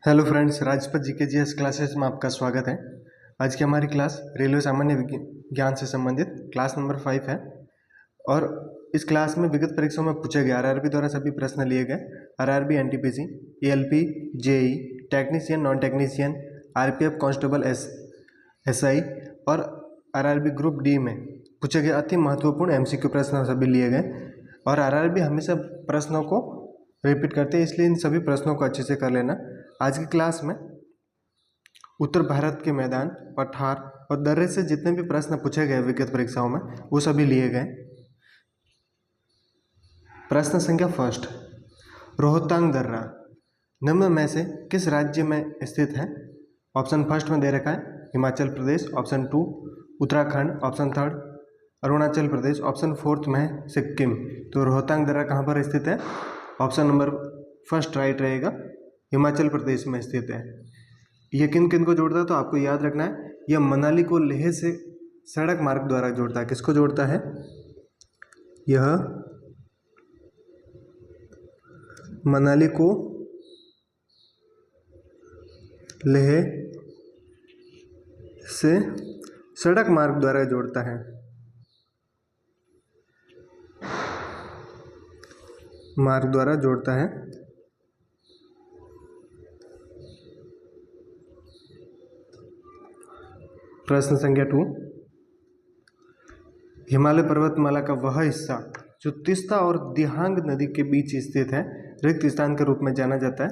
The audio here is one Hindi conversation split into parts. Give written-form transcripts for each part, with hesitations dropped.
Hello friends, Rajpath GK GS classes में आपका स्वागत है। आज की हमारी क्लास रेलवे सामान्य ज्ञान से संबंधित क्लास नंबर 5 है। और इस क्लास में विगत परीक्षाओं में पूछे गए आरआरबी द्वारा सभी प्रश्न लिए गए। RRB, NTPC, ALP, JE, technician, non technician, RPF, constable, SI और आरआरबी ग्रुप डी में पूछे गए अति महत्वपूर्ण एमसीक्यू प्रश्न सभी लिए गए। और आरआरबी हमेशा प्रश्नों को रिपीट करते हैं, इसलिए इन सभी प्रश्नों को अच्छे से कर लेना। आज की क्लास में उत्तर भारत के मैदान, पठार और दर्रे से जितने भी प्रश्न पूछे गए विगत परीक्षाओं में वो सभी लिए गए। प्रश्न संख्या फर्स्ट, रोहतांग दर्रा निम्न में से किस राज्य में स्थित है? ऑप्शन फर्स्ट में दे रखा है Himachal Pradesh, option 2 Uttarakhand, option 3 Arunachal Pradesh, option 4 में है सिक्किम। तो रोहतांग दर्रा कहाँ पर स्थित है? ऑप्शन नंबर फर्स्ट राइट रहेगा, हिमाचल प्रदेश में स्थित है। ये किन किन को जोड़ता है तो आपको याद रखना है, यह मनाली को लेह से सड़क मार्ग द्वारा जोड़ता है। किसको जोड़ता है? यह मनाली को लेह से सड़क मार्ग द्वारा जोड़ता है। मार्ग द्वारा जोड़ता है। प्रश्न संख्या 2, हिमालय पर्वतमाला का वह हिस्सा जो तीस्ता और दिहांग नदी के बीच स्थित है रिक्त स्थान के रूप में जाना जाता है।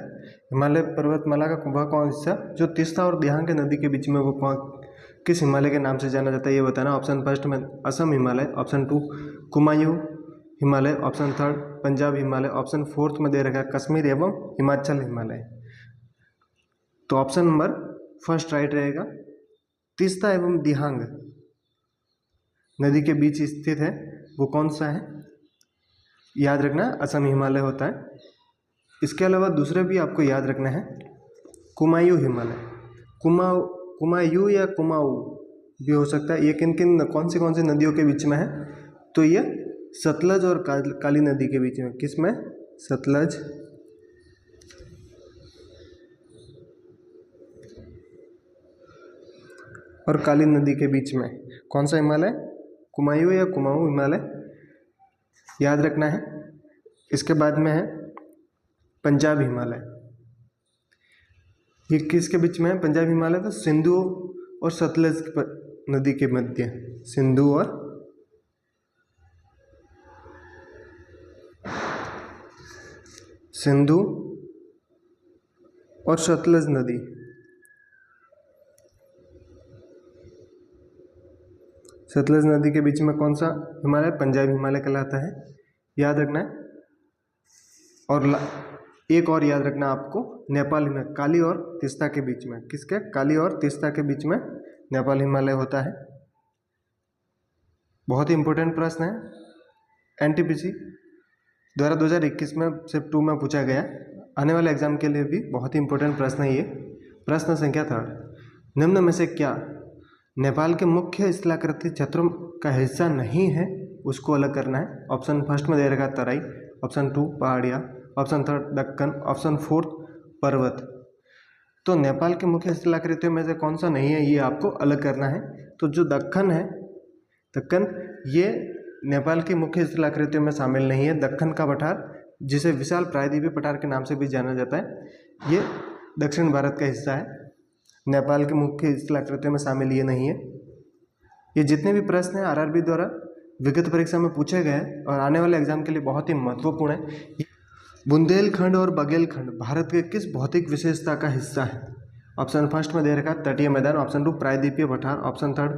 हिमालय पर्वतमाला का वह कौन हिस्सा जो तीस्ता और दिहांग नदी के बीच में वो किस हिमालय के नाम से जाना जाता है ये बताना। ऑप्शन फर्स्ट में Assam Himalaya, option 2 Kumaon Himalaya, option 3 Punjab Himalaya, option 4 में दे रखा है कश्मीर एवं हिमाचल हिमालय। तो ऑप्शन नंबर फर्स्ट राइट रहेगा। तीस्ता एवं दिहांग नदी के बीच स्थित है वो कौन सा है? याद रखना, असम हिमालय होता है। इसके अलावा दूसरे भी आपको याद रखना है, कुमायूं हिमालय, कुमायूं या कुमाऊं भी हो सकता है। ये किन किन कौन सी नदियों के बीच में है? तो ये सतलज और काली नदी के बीच में। किस में? सतलज और काली नदी के बीच में कौन सा हिमालय? कुमायूं या कुमाऊं हिमालय याद रखना है। इसके बाद में है पंजाब हिमालय। ये किसके बीच में है पंजाब हिमालय? तो सिंधु और सतलज नदी के मध्य, सिंधु और सतलज नदी, सतलज नदी के बीच में कौन सा हिमालय? पंजाब हिमालय कहलाता है। याद रखना है। और एक और याद रखना आपको, नेपाल हिमालय, काली और तीस्ता के बीच में। किसके? काली और तीस्ता के बीच में नेपाल हिमालय होता है। बहुत ही इंपॉर्टेंट प्रश्न है, एनटीपीसी द्वारा 2021 में सिर्फ 2 में पूछा गया। आने वाले एग्जाम के लिए भी बहुत ही इंपॉर्टेंट प्रश्न है ये। प्रश्न संख्या 3, निम्न में से क्या नेपाल के मुख्य स्थलाकृति क्षेत्रों का हिस्सा नहीं है? उसको अलग करना है। ऑप्शन फर्स्ट में दे रखा तराई, ऑप्शन 2 पहाड़ियाँ, ऑप्शन 3 दक्कन, ऑप्शन 4 पर्वत। तो नेपाल के मुख्य स्थलाकृतियों में से कौन सा नहीं है ये आपको अलग करना है। तो जो दक्कन है, दक्कन ये नेपाल की मुख्य स्थलाकृतियों में शामिल नहीं है। दक्कन का पठार, जिसे विशाल प्रायद्वीपीय पठार के नाम से भी जाना जाता है, ये दक्षिण भारत का हिस्सा है। नेपाल के मुख्य स्थलाकृतियों में शामिल ये नहीं है। ये जितने भी प्रश्न हैं आरआरबी द्वारा विगत परीक्षा में पूछे गए और आने वाले एग्जाम के लिए बहुत ही महत्वपूर्ण है। बुंदेलखंड और बघेलखंड भारत के किस भौतिक विशेषता का हिस्सा है? ऑप्शन फर्स्ट में दे रखा तटीय मैदान, ऑप्शन 2 प्रायद्वीपीय पठार, ऑप्शन 3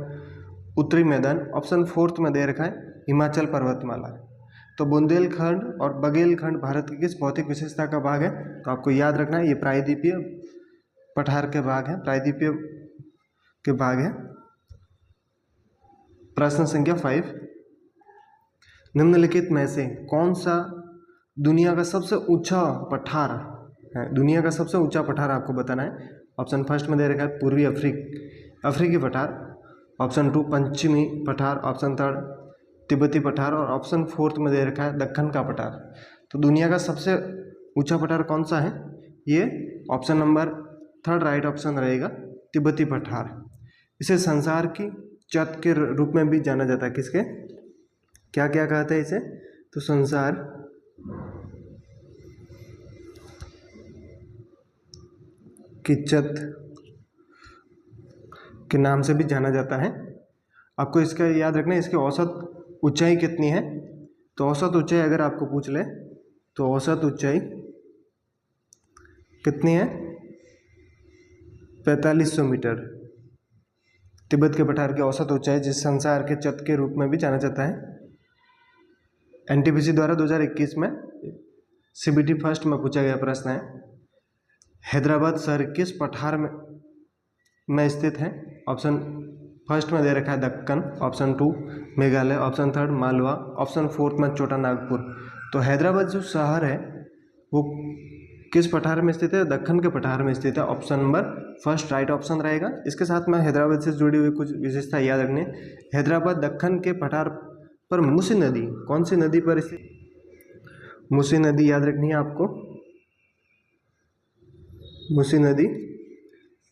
उत्तरी मैदान, ऑप्शन 4 में दे रखा है हिमाचल पर्वतमाला। तो बुंदेलखंड और बघेलखंड भारत की किस भौतिक विशेषता का भाग है? तो आपको याद रखना है ये प्रायद्वीपीय पठार के भाग है, प्रायद्वीपीय के भाग है। प्रश्न संख्या 5, निम्नलिखित में से कौन सा दुनिया का सबसे ऊंचा पठार है? दुनिया का सबसे ऊंचा पठार आपको बताना है। ऑप्शन फर्स्ट में दे रखा है पूर्वी अफ्रीकी पठार, ऑप्शन 2 पश्चिमी पठार, ऑप्शन 3 तिब्बती पठार और ऑप्शन 4 में दे रखा है दक्कन का पठार। तो दुनिया का सबसे ऊंचा पठार कौन सा है? ये option number third right option रहेगा तिब्बती पठार। इसे संसार की चत के रूप में भी जाना जाता है। किसके क्या क्या कहते हैं इसे? तो संसार की चत के नाम से भी जाना जाता है। आपको इसका याद रखना है, इसकी औसत ऊंचाई कितनी है। तो औसत ऊंचाई अगर आपको पूछ ले तो औसत ऊंचाई कितनी है? 4500 मीटर। तिब्बत के पठार की औसत ऊंचाई, जिस संसार के चत के रूप में भी जाना जाता है। एनटीपीसी द्वारा 2021 में सीबीटी फर्स्ट में पूछा गया प्रश्न है, हैदराबाद शहर किस पठार में स्थित है? ऑप्शन फर्स्ट में दे रखा है Deccan, option 2 Meghalaya, option 3 Malwa, option 4 में छोटा नागपुर। तो हैदराबाद जो शहर है वो किस पठार में स्थित है? दक्कन के पठार में स्थित है। Option number first right option रहेगा। इसके साथ में हैदराबाद से जुड़ी हुई कुछ विशेषता याद रखनी है। हैदराबाद दक्कन के पठार पर मूसी नदी, कौन सी नदी पर स्थित? मूसी नदी याद रखनी है आपको, मूसी नदी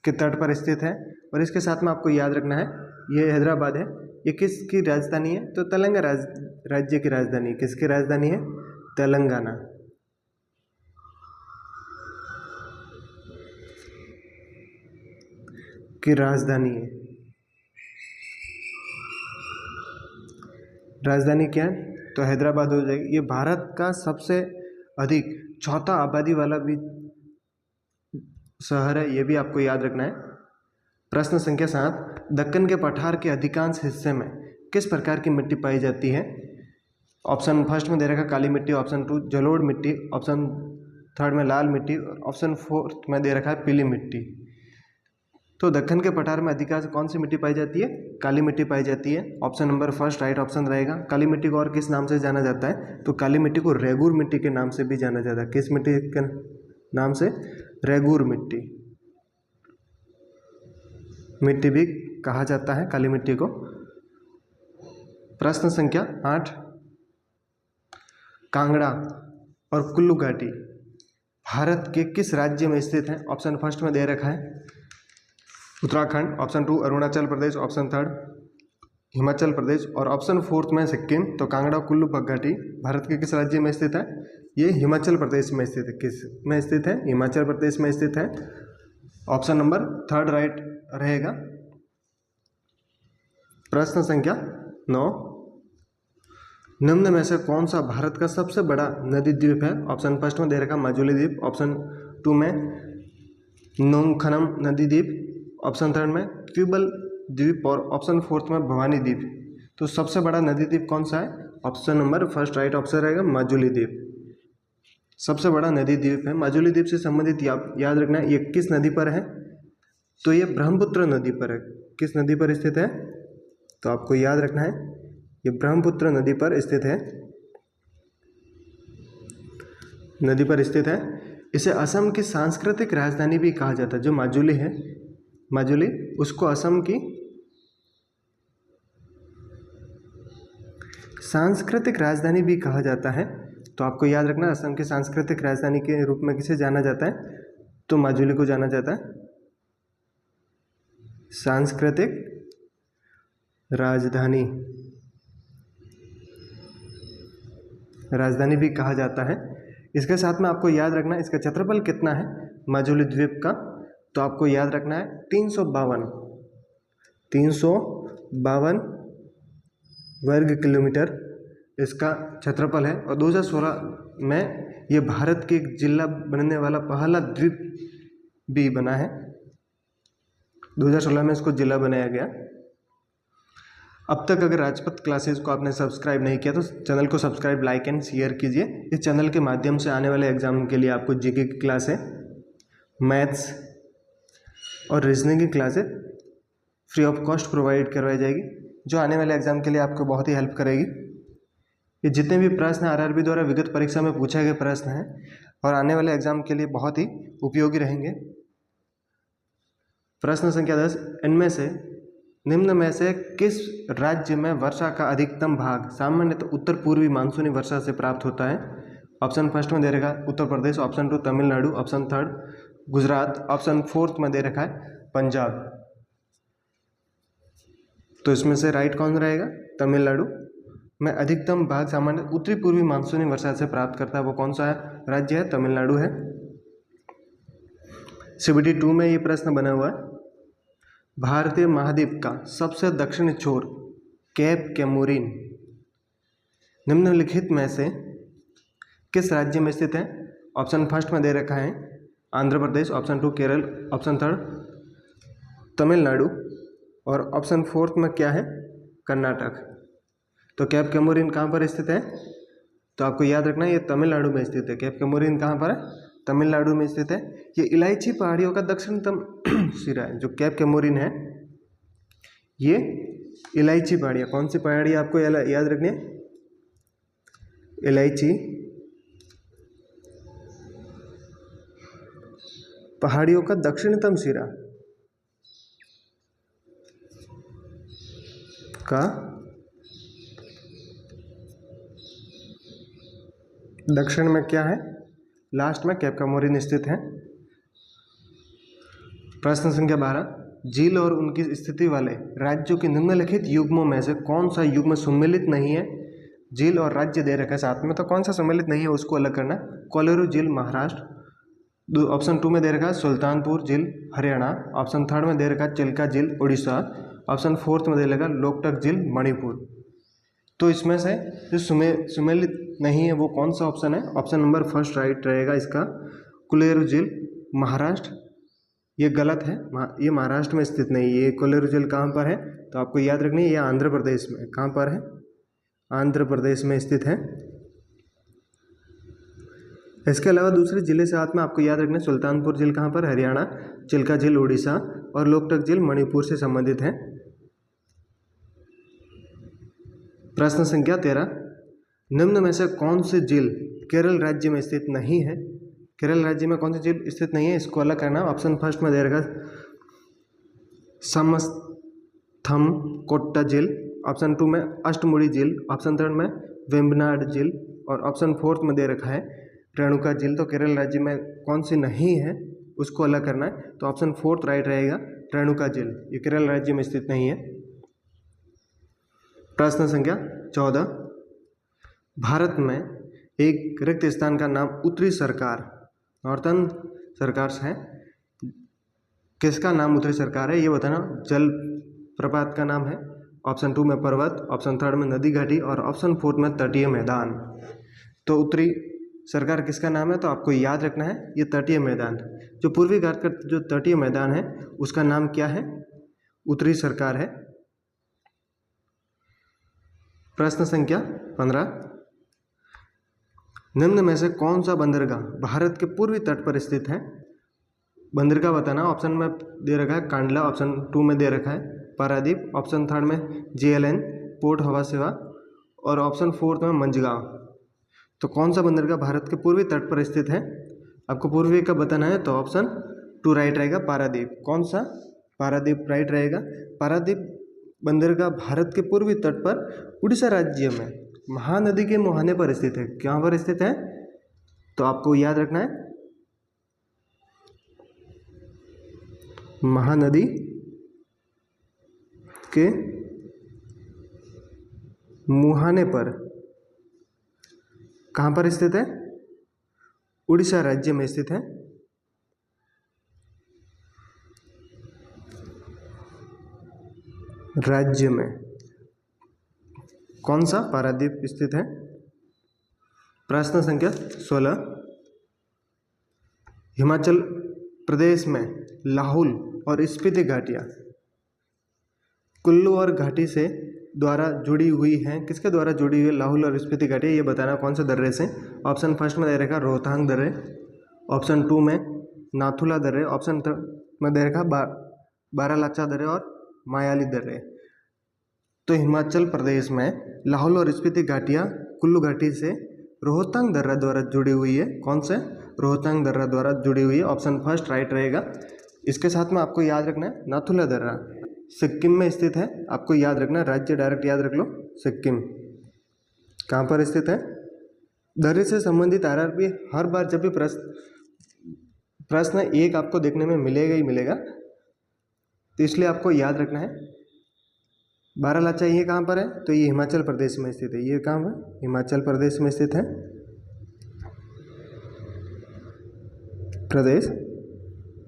के तट पर स्थित है। और इसके साथ में आपको याद रखना है ये हैदराबाद है, ये किसकी राजधानी है? तो तेलंगाना राज्य की राजधानी। किसकी राजधानी है? तेलंगाना की राजधानी है। राजधानी क्या है? तो हैदराबाद हो जाएगी। ये भारत का सबसे अधिक चौथा आबादी वाला भी शहर है, ये भी आपको याद रखना है। प्रश्न संख्या 7, दक्कन के पठार के अधिकांश हिस्से में किस प्रकार की मिट्टी पाई जाती है? ऑप्शन फर्स्ट में दे रखा काली मिट्टी, ऑप्शन 2 जलोढ़ मिट्टी, ऑप्शन 3 में लाल मिट्टी, और ऑप्शन 4 में दे रखा है पीली मिट्टी। तो दक्कन के पठार में अधिकांश कौन सी मिट्टी पाई जाती है? काली मिट्टी पाई जाती है। Option number first right option रहेगा। काली मिट्टी को और किस नाम से जाना जाता है? तो काली मिट्टी को रेगूर मिट्टी के नाम से भी जाना जाता है। किस मिट्टी के नाम से? रेगूर मिट्टी भी कहा जाता है काली मिट्टी को। प्रश्न संख्या 8, कांगड़ा और कुल्लू घाटी भारत के किस राज्य में स्थित है? ऑप्शन फर्स्ट में दे रखा है उत्तराखंड, ऑप्शन 2 अरुणाचल प्रदेश, ऑप्शन 3 हिमाचल प्रदेश, और ऑप्शन 4 में सिक्किम। तो कांगड़ा कुल्लू घाटी भारत के किस राज्य में स्थित है? ये हिमाचल प्रदेश में स्थित है। किस में स्थित है? हिमाचल प्रदेश में स्थित है। ऑप्शन नंबर 3 राइट रहेगा। प्रश्न संख्या 9, निम्न में से कौन सा भारत का सबसे बड़ा नदी द्वीप है? ऑप्शन फर्स्ट में दे रखा माजुली द्वीप, ऑप्शन 2 में नोंगखनम नदी द्वीप, ऑप्शन 3 में ट्यूबल द्वीप, और ऑप्शन 4 में भवानी द्वीप। तो सबसे बड़ा नदी द्वीप कौन सा है? Option number first right option रहेगा माजुली द्वीप। सबसे बड़ा नदी द्वीप है। माजुली द्वीप से संबंधित याद रखना है, ये किस नदी पर है? तो ये ब्रह्मपुत्र नदी पर है। किस नदी पर स्थित है? तो आपको याद रखना है ये ब्रह्मपुत्र नदी पर स्थित है, नदी पर स्थित है। इसे असम की सांस्कृतिक राजधानी भी कहा जाता है। जो माजुली है, माजुली, उसको असम की सांस्कृतिक राजधानी भी कहा जाता है। तो आपको याद रखना असम की सांस्कृतिक राजधानी के रूप में किसे जाना जाता है? तो माजुली को जाना जाता है सांस्कृतिक राजधानी भी कहा जाता है। इसके साथ में आपको याद रखना इसका क्षेत्रफल कितना है माजुली द्वीप का? तो आपको याद रखना है 352 वर्ग किलोमीटर इसका क्षेत्रफल है। और 2016 में ये भारत के एक जिला बनने वाला पहला द्वीप भी बना है। 2016 में इसको जिला बनाया गया। अब तक अगर राजपथ क्लासेस को आपने सब्सक्राइब नहीं किया तो चैनल को सब्सक्राइब, लाइक एंड शेयर कीजिए। इस चैनल के माध्यम से आने वाले एग्जाम के लिए आपको जीके की क्लासें, मैथ्स और रीजनिंग की क्लासें फ्री ऑफ कॉस्ट प्रोवाइड करवाई जाएगी, जो आने वाले एग्जाम के लिए आपको बहुत ही हेल्प करेगी। ये जितने भी प्रश्न आरआरबी द्वारा विगत परीक्षा में पूछे गए प्रश्न हैं और आने वाले एग्जाम के लिए बहुत ही उपयोगी रहेंगे। प्रश्न संख्या 10, इनमें से निम्न में से किस राज्य में वर्षा का अधिकतम भाग सामान्यतः उत्तर पूर्वी मानसूनी वर्षा से प्राप्त होता है? ऑप्शन फर्स्ट में दे रहेगा Uttar Pradesh, option 2 Tamil Nadu, option 3 Gujarat, option fourth में दे रखा है पंजाब। तो इसमें से राइट कौन रहेगा? तमिलनाडु में अधिकतम भाग सामान्य उत्तरी पूर्वी मानसूनी वर्षा से प्राप्त करता है, वो कौन सा राज्य है? तमिलनाडु है। CBT 2 में ये प्रश्न बना हुआ है, भारतीय महाद्वीप का सबसे दक्षिणी छोर केप कैमोरीन निम्नलिखित में से किस राज्य में स्थित है? ऑप्शन फर्स्ट में दे रखा है Andhra Pradesh, option 2 Kerala, option third Tamil Nadu और ऑप्शन फोर्थ में क्या है? कर्नाटक। तो कैप कैमोरीन कहाँ पर स्थित है? तो आपको याद रखना है ये तमिलनाडु में स्थित है। कैप कैमोरीन कहाँ पर है? तमिलनाडु में स्थित है। ये इलायची पहाड़ियों का दक्षिणतम सिरा है। जो कैप कैमोरीन है ये इलायची पहाड़ियाँ, कौन सी पहाड़ी आपको याद रखनी है? इलायची पहाड़ियों का दक्षिणतम सिरा का दक्षिण में क्या है? लास्ट में कैप कैमोरीन स्थित है। प्रश्न संख्या 12, झील और उनकी स्थिति वाले राज्यों के निम्नलिखित युग्मों में से कौन सा युग्म सम्मिलित नहीं है? झील और राज्य दे रखा है साथ में, तो कौन सा सम्मिलित नहीं है उसको अलग करना। कोलेरू झील महाराष्ट्र, ऑप्शन 2 में दे रखा है सुल्तानपुर झील हरियाणा, ऑप्शन थर्ड में दे रखा है चिल्का झील उड़ीसा, ऑप्शन फोर्थ में दे रखा लोकटक झील मणिपुर। तो इसमें से जो सम्मिलित नहीं है वो कौन सा ऑप्शन है? ऑप्शन नंबर फर्स्ट राइट रहेगा इसका, कोलेरू झील महाराष्ट्र। ये गलत है, ये महाराष्ट्र में स्थित नहीं है। ये कोलेरू झील कहाँ पर है? तो आपको याद रखनी है ये आंध्र प्रदेश में। कहाँ पर है? आंध्र प्रदेश में स्थित है। इसके अलावा दूसरे जिले साथ में आपको याद रखना है सुल्तानपुर झील कहाँ पर? हरियाणा, चिल्का झील उड़ीसा और लोकटक झील मणिपुर से संबंधित है। प्रश्न संख्या 13, निम्न में से कौन सी झील केरल राज्य में स्थित नहीं है? केरल राज्य में कौन सी झील स्थित नहीं है इसको अलग करना। ऑप्शन फर्स्ट में दे रखा समस्थम कोट्टा झील, ऑप्शन 2 में अष्टमुड़ी झील, ऑप्शन थर्ड में वेम्बनाड झील और ऑप्शन फोर्थ में दे रखा है रेणुका झील। तो केरल राज्य में कौन सी नहीं है उसको अलग करना है। तो ऑप्शन फोर्थ राइट रहेगा रेणुका झील, ये केरल राज्य में स्थित नहीं है। प्रश्न संख्या 14, भारत में एक रिक्त स्थान का नाम उत्तरी सरकार नॉर्थन सरकार है, किसका नाम उत्तरी सरकार है ये बताना। जल प्रपात का नाम है, ऑप्शन 2 में पर्वत, ऑप्शन थर्ड में नदी घाटी और ऑप्शन फोर्थ में तटीय मैदान। तो उत्तरी सरकार किसका नाम है? तो आपको याद रखना है ये तटीय मैदान, जो पूर्वी घाट का जो तटीय मैदान है उसका नाम क्या है? उत्तरी सरकार है। प्रश्न संख्या 15, निम्न में से कौन सा बंदरगाह भारत के पूर्वी तट पर स्थित है? बंदरगाह बताना। ऑप्शन में दे रखा है कांडला, ऑप्शन 2 में दे रखा है पारादीप, ऑप्शन थर्ड में JLN पोर्ट हवा सेवा और ऑप्शन फोर्थ में मंझगांव। तो कौन सा बंदरगाह भारत के पूर्वी तट पर स्थित है? आपको पूर्वी का बताना है, तो ऑप्शन 2 राइट रहेगा पारादीप। कौन सा? पारादीप राइट रहेगा। पारादीप बंदरगाह भारत के पूर्वी तट पर उड़ीसा राज्य में महानदी के मुहाने पर स्थित है। कहाँ पर स्थित है? तो आपको याद रखना है महानदी के मुहाने पर। कहाँ पर स्थित है? उड़ीसा राज्य में स्थित है। राज्य में कौन सा? पारादीप स्थित है। प्रश्न संख्या 16, हिमाचल प्रदेश में लाहौल और स्पीति घाटियाँ कुल्लू और घाटी से द्वारा जुड़ी हुई हैं। किसके द्वारा जुड़ी हुई है लाहौल और स्पीति घाटी? ये बताना कौन से दर्रे से। ऑप्शन फर्स्ट में दे रखा रोहतांग दर्रे, ऑप्शन 2 में नाथुला दर्रे, ऑप्शन थर्ड में दे रखा बारालाचा दर्रे और मायाली दर्रे। तो हिमाचल प्रदेश में लाहौल और स्पीति घाटियाँ कुल्लू घाटी से रोहतांग दर्रा द्वारा जुड़ी हुई है। कौन से? रोहतांग दर्रा द्वारा जुड़ी हुई है। ऑप्शन फर्स्ट राइट रहेगा। इसके साथ में आपको याद रखना है नाथुला दर्रा सिक्किम में स्थित है। आपको याद रखना, राज्य डायरेक्ट याद रख लो सिक्किम। कहाँ पर स्थित है? दर्रे से संबंधित RRB हर बार जब भी प्रश्न एक आपको देखने में मिलेगा ही मिलेगा, तो इसलिए आपको याद रखना है। बारालाचा ये कहाँ पर है? तो ये हिमाचल प्रदेश में स्थित है। ये कहाँ है? हिमाचल प्रदेश में स्थित है। प्रदेश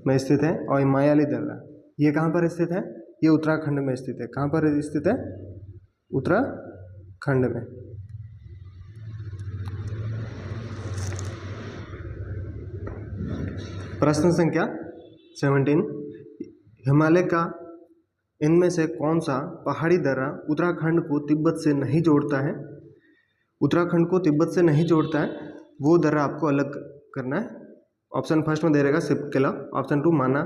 में स्थित है। और मायाली दर्रा ये कहाँ पर स्थित है? ये उत्तराखंड में स्थित है। कहाँ पर स्थित है? उत्तराखंड में। प्रश्न संख्या 17, हिमालय का इनमें से कौन सा पहाड़ी दर्रा उत्तराखंड को तिब्बत से नहीं जोड़ता है? उत्तराखंड को तिब्बत से नहीं जोड़ता है, वो दर्रा आपको अलग करना है। ऑप्शन फर्स्ट में दे रहेगा सिपकिला, ऑप्शन 2 माना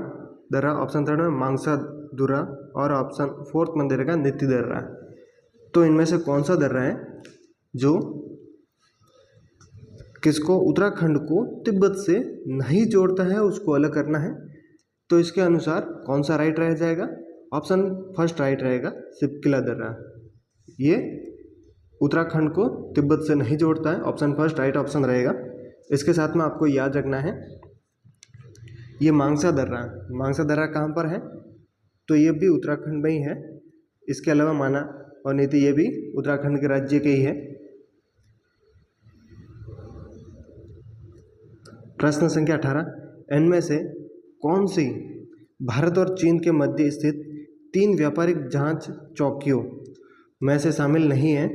दर्रा, ऑप्शन 3 में मांगसा दुर्रा और ऑप्शन 4 में दे रहेगा नीति दर्रा। तो इनमें से कौन सा दर्रा है जो किसको? उत्तराखंड को तिब्बत से नहीं जोड़ता है, उसको अलग करना है। तो इसके अनुसार कौन सा राइट रह जाएगा? ऑप्शन फर्स्ट राइट रहेगा, सिपकिला दर्रा। ये उत्तराखंड को तिब्बत से नहीं जोड़ता है, ऑप्शन फर्स्ट राइट ऑप्शन रहेगा। इसके साथ में आपको याद रखना है ये मांगसा दर्रा। मांगसा दर्रा कहाँ पर है? तो ये भी उत्तराखंड में ही है। इसके अलावा माना और नीति ये भी उत्तराखंड के राज्य के ही है। प्रश्न संख्या 18, इनमें से कौन सी भारत और चीन के मध्य स्थित 3 व्यापारिक जांच चौकियों में से शामिल नहीं है?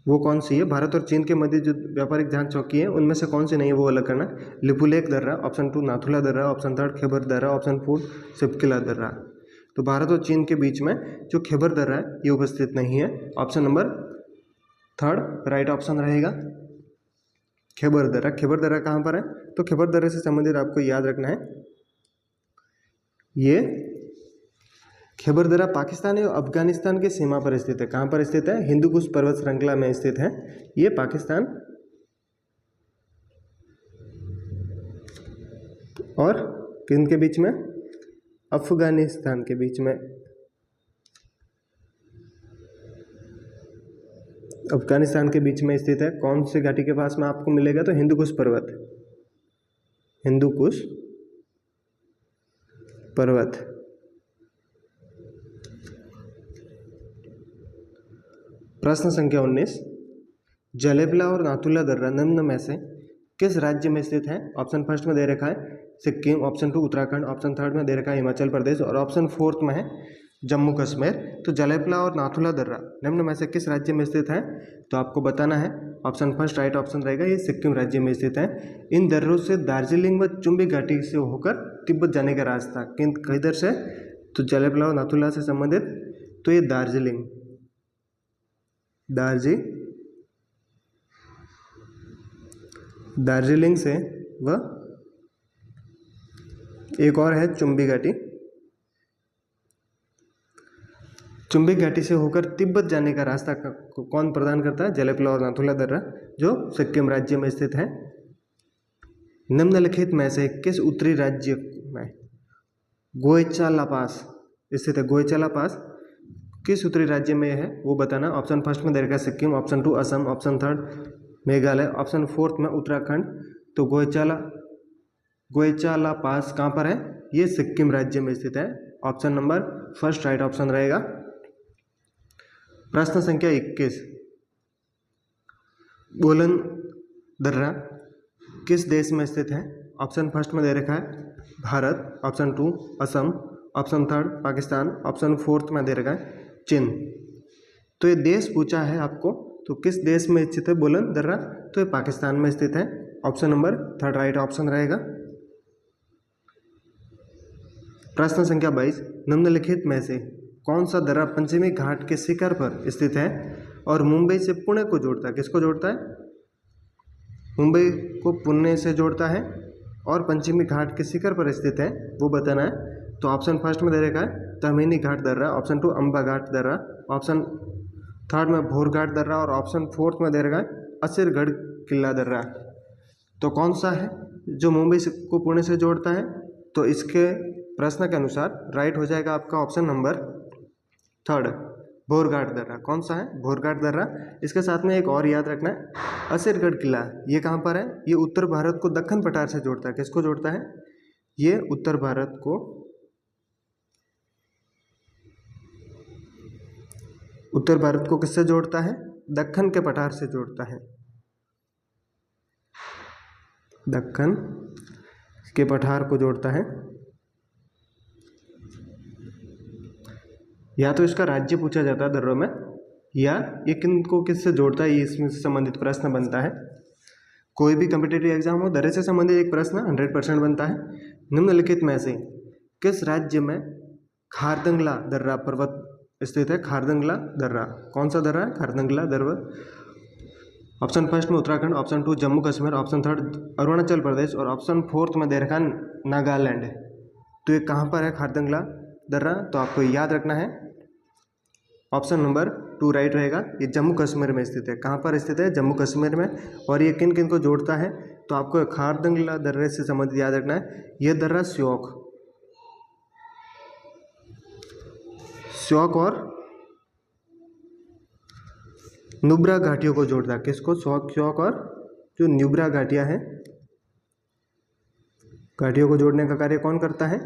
वो कौन सी है? भारत और चीन के मध्य जो व्यापारिक जांच चौकी है उनमें से कौन सी नहीं है, वो अलग करना। लिपुलेख दर्रा, ऑप्शन 2 नाथुला दर्रा, ऑप्शन 3 खैबर दर्रा, ऑप्शन 4 सिपकिला दर्रा। तो भारत और चीन के बीच में जो खैबर दर्रा है ये उपस्थित नहीं है। ऑप्शन नंबर 3 राइट ऑप्शन रहेगा, खैबर दर्रा। खैबर दर्रा कहाँ पर है? तो खैबर दर्रे से संबंधित आपको याद रखना है, ये खैबर दर्रा पाकिस्तान और अफगानिस्तान के सीमा पर स्थित है। कहाँ पर स्थित है? हिंदू कुश पर्वत श्रृंखला में स्थित है। ये पाकिस्तान और किन के बीच में? अफगानिस्तान के बीच में। अफगानिस्तान के बीच में स्थित है। कौन सी घाटी के पास में आपको मिलेगा? तो हिंदू कुश पर्वत, हिंदू कुश पर्वत। प्रश्न संख्या 19, जलेबला और नाथुला दर्रा निम्न में से किस राज्य में स्थित है? ऑप्शन फर्स्ट में दे रखा है सिक्किम, ऑप्शन 2 उत्तराखंड, ऑप्शन 3 में दे रखा है हिमाचल प्रदेश और ऑप्शन 4 में है जम्मू कश्मीर। तो जलेबला और नाथुला दर्रा निम्न में से किस राज्य में स्थित है? तो आपको बताना है। ऑप्शन फर्स्ट राइट ऑप्शन रहेगा, ये सिक्किम राज्य में स्थित है। इन दर्रों से दार्जिलिंग व चुंबी घाटी से होकर तिब्बत जाने का रास्ता किधर से? तो जलेबला और नाथुला से संबंधित, तो ये दार्जिलिंग से, व एक और है चुंबी घाटी। चुंबी घाटी से होकर तिब्बत जाने का रास्ता कौन प्रदान करता है? जलेबला और नाथुला दर्रा, जो सिक्किम राज्य में स्थित है। निम्नलिखित में से किस उत्तरी राज्य में गोयचाला पास स्थित है? गोयचाला पास किस उत्तरी राज्य में है वो बताना। ऑप्शन फर्स्ट में दे रखा है Sikkim, option 2 Assam, option 3 Meghalaya, option 4 में उत्तराखंड। तो गोयचाला पास कहाँ पर है? ये सिक्किम राज्य में स्थित है। Option number first right option रहेगा। प्रश्न संख्या 21, बोलन दर्रा किस देश में स्थित है? ऑप्शन फर्स्ट में दे रखा है Bharat, option 2 Assam, option 3 Pakistan, option 4 में दे रखा है चीन। तो ये देश पूछा है आपको, तो किस देश में स्थित है बोलन दर्रा? तो ये पाकिस्तान में स्थित है। ऑप्शन नंबर 3 राइट ऑप्शन रहेगा। प्रश्न संख्या 22, निम्नलिखित में से कौन सा दर्रा पंचमी घाट के शिखर पर स्थित है और मुंबई से पुणे को जोड़ता है? किसको जोड़ता है? मुंबई को पुणे से जोड़ता है और पंचमी घाट के शिखर पर स्थित है, वो बताना है। तो ऑप्शन फर्स्ट में दे रखा है तहमीनी घाट दर्रा, ऑप्शन 2 अंबा घाट दर्रा, ऑप्शन 3 में भोर घाट दर्रा और ऑप्शन 4 में दे रखा है असीरगढ़ किला दर्रा। तो कौन सा है जो मुंबई को पुणे से जोड़ता है? तो इसके प्रश्न के अनुसार राइट हो जाएगा आपका ऑप्शन नंबर 3 भोरघाट दर्रा। कौन सा है? भोरघाट दर्रा। इसके साथ में एक और याद रखना है, असीरगढ़ किला। ये कहाँ पर है? ये उत्तर भारत को दक्कन पठार से जोड़ता है। किसको जोड़ता है? ये उत्तर भारत को किससे जोड़ता है? दक्कन के पठार से जोड़ता है। दक्कन के पठार को जोड़ता है। या तो इसका राज्य पूछा जाता है दर्रों में, या ये किन को किससे जोड़ता है, ये इसमें से संबंधित प्रश्न बनता है। कोई भी कॉम्पिटिटिव एग्जाम हो, दर्रे से संबंधित एक प्रश्न 100% बनता है। निम्नलिखित में से किस राज्य में खारदंगला दर्रा पर्वत स्थित है? खारदंगला दर्रा। कौन सा दर्रा है? खारदंगला दर्रा। ऑप्शन फर्स्ट में उत्तराखंड, ऑप्शन 2 जम्मू कश्मीर, ऑप्शन 3 अरुणाचल प्रदेश और ऑप्शन 4 में दे रखा नागालैंड। तो ये कहाँ पर है खारदंगला दर्रा? तो आपको याद रखना है ऑप्शन नंबर 2 राइट रहेगा। ये जम्मू कश्मीर में स्थित है। कहाँ पर स्थित है? जम्मू कश्मीर में। और ये किन किन को जोड़ता है? तो आपको खारदंगला दर्रे से संबंधित याद रखना है, ये दर्रा श्योक और नुब्रा घाटियों को जोड़ता है। किसको? श्योक और जो नुब्रा घाटियां हैं, घाटियों को जोड़ने का कार्य कौन करता है?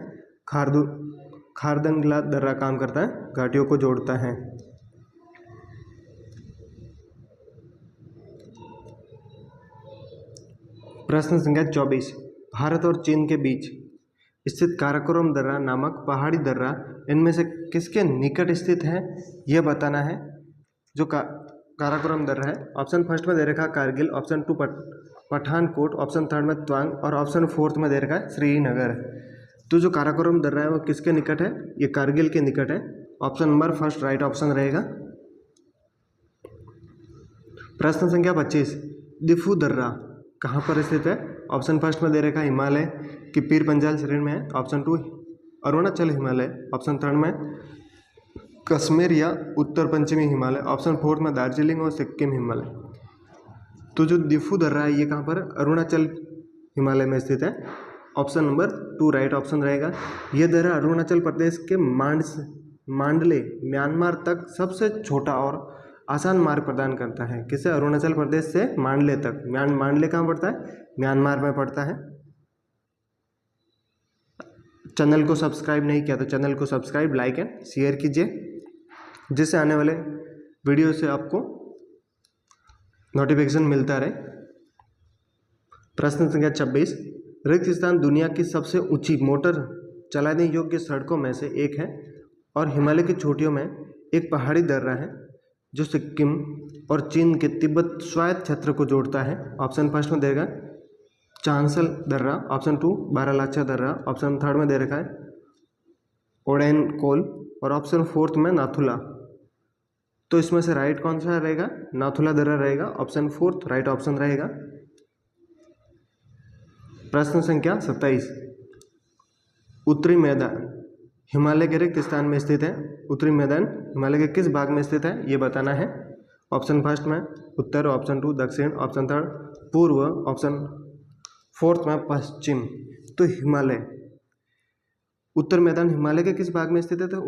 खारदंगला दर्रा काम करता है, घाटियों को जोड़ता है। प्रश्न संख्या 24, भारत और चीन के बीच स्थित काराकोरम दर्रा नामक पहाड़ी दर्रा इनमें से किसके निकट स्थित है, यह बताना है। जो काराकोरम दर्रा है, ऑप्शन फर्स्ट में दे रखा कारगिल, ऑप्शन 2 पठानकोट, ऑप्शन 3 में त्वांग और ऑप्शन 4 में दे रखा है श्रीनगर। तो जो काराकोरम दर्रा है वो किसके निकट है? ये कारगिल के निकट है। Option number first right option रहेगा। प्रश्न संख्या 25, दिफू दर्रा कहाँ पर स्थित है? ऑप्शन फर्स्ट में दे रखा हिमालय की पीर पंजाल श्रेणी में है, ऑप्शन 2 अरुणाचल हिमालय, ऑप्शन 3 में कश्मीर या उत्तर पश्चिमी हिमालय, ऑप्शन 4 में दार्जिलिंग और सिक्किम हिमालय। तो जो दिफू दर्रा है ये कहाँ पर? अरुणाचल हिमालय में स्थित है। ऑप्शन नंबर 2 राइट ऑप्शन रहेगा। यह दर्रा अरुणाचल प्रदेश के मांडले म्यांमार तक सबसे छोटा और आसान मार्ग प्रदान करता है। किसे? अरुणाचल प्रदेश से मांडले तक। मांडले कहाँ पड़ता है? म्यांमार में पड़ता है। चैनल को सब्सक्राइब नहीं किया तो चैनल को सब्सक्राइब, लाइक एंड शेयर कीजिए, जिससे आने वाले वीडियो से आपको नोटिफिकेशन मिलता रहे। प्रश्न संख्या 26, रिक्त स्थान दुनिया की सबसे ऊंची मोटर चलाने योग्य सड़कों में से एक है और हिमालय की चोटियों में एक पहाड़ी दर्रा है जो सिक्किम और चीन के तिब्बत स्वायत्त क्षेत्र को जोड़ता है। ऑप्शन फर्स्ट में देगा चांसल दर्रा, ऑप्शन 2 बारालाचा दर्रा, ऑप्शन 3 में दे रखा है ओडेनकोल और ऑप्शन 4 में नाथुला। तो इसमें से राइट कौन सा रहेगा? नाथुला दर्रा रहेगा। ऑप्शन 4 राइट ऑप्शन रहेगा। प्रश्न संख्या 27, उत्तरी मैदान हिमालय के रिक्त स्थान में स्थित है। उत्तरी मैदान हिमालय के किस भाग में स्थित है ये बताना है। ऑप्शन फर्स्ट में उत्तर, ऑप्शन 2 दक्षिण, ऑप्शन 3 पूर्व, ऑप्शन 4 में पश्चिम। तो हिमालय उत्तर मैदान हिमालय के किस भाग में स्थित है? तो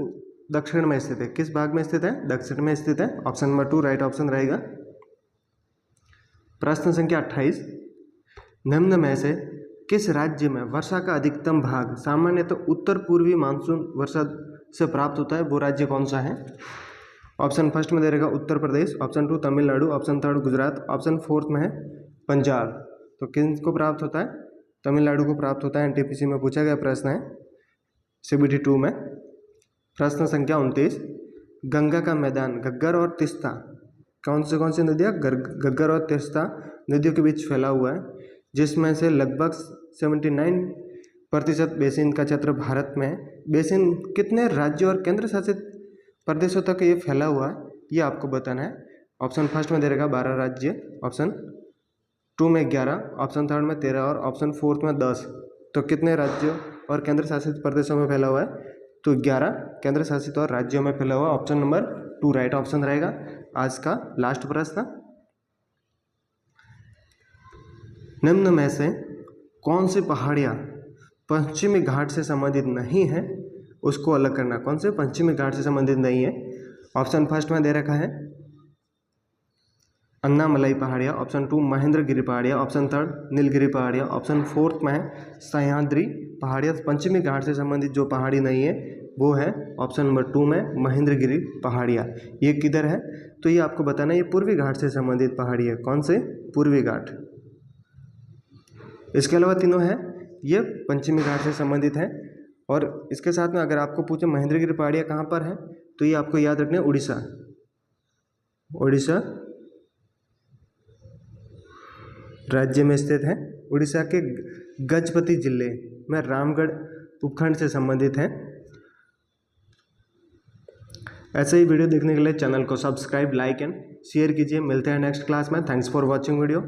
दक्षिण में स्थित है। किस भाग में स्थित है? दक्षिण में स्थित है। ऑप्शन नंबर 2 राइट ऑप्शन रहेगा। प्रश्न संख्या 28, निम्न में से किस राज्य में वर्षा का अधिकतम भाग सामान्यतः तो उत्तर पूर्वी मानसून वर्षा से प्राप्त होता है? वो राज्य कौन सा है? ऑप्शन फर्स्ट में दे रहेगा Uttar Pradesh, option 2 Tamil Nadu, option 3 Gujarat, option 4 में है पंजाब। तो किन को प्राप्त होता है? तमिलनाडु को प्राप्त होता है। एनटीपीसी में पूछा गया प्रश्न है CBT 2 में। प्रश्न संख्या 29, गंगा का मैदान घग्गर और तिस्ता कौन सी नदियाँ? घग्गर और तिस्ता नदियों के बीच फैला हुआ है, जिसमें से लगभग 79% बेसिन का क्षेत्र भारत में है। बेसिन कितने राज्यों और केंद्र शासित प्रदेशों तक ये फैला हुआ है ये आपको बताना है। ऑप्शन फर्स्ट में दे रहेगा 12 राज्य, ऑप्शन 2 में 11, ऑप्शन 3 में 13 और ऑप्शन 4 में 10। तो कितने राज्यों और केंद्र शासित प्रदेशों में फैला हुआ है? तो 11 केंद्र शासित और राज्यों में फैला हुआ। ऑप्शन नंबर 2 राइट ऑप्शन रहेगा। आज का लास्ट प्रश्न, निम्न में से कौन सी पहाड़ियाँ पश्चिमी घाट से संबंधित नहीं है उसको अलग करना। कौन से? पश्चिमी घाट से संबंधित नहीं है। ऑप्शन फर्स्ट में दे रखा है अन्नामलाई पहाड़ियाँ, ऑप्शन 2 महेंद्रगिरी पहाड़ियाँ, ऑप्शन 3 नीलगिरी पहाड़ियाँ, ऑप्शन 4 में है सह्याद्री पहाड़ियाँ। पश्चिमी घाट से संबंधित जो पहाड़ी नहीं है वो है ऑप्शन नंबर 2 में महेंद्रगिरी पहाड़ियाँ। ये किधर है? तो ये आपको बताना है, ये पूर्वी घाट से संबंधित पहाड़ी है। कौन से? पूर्वी घाट। इसके अलावा तीनों है ये पश्चिमी घाट से संबंधित है। और इसके साथ में अगर आपको पूछे महेंद्रगिरी पहाड़ियाँ कहाँ पर है, तो ये आपको याद रखना है उड़ीसा। उड़ीसा राज्य में स्थित है। उड़ीसा के गजपति जिले में रामगढ़ उपखंड से संबंधित है। ऐसे ही वीडियो देखने के लिए चैनल को सब्सक्राइब, लाइक एंड शेयर कीजिए। मिलते हैं नेक्स्ट क्लास में। Thanks for watching video.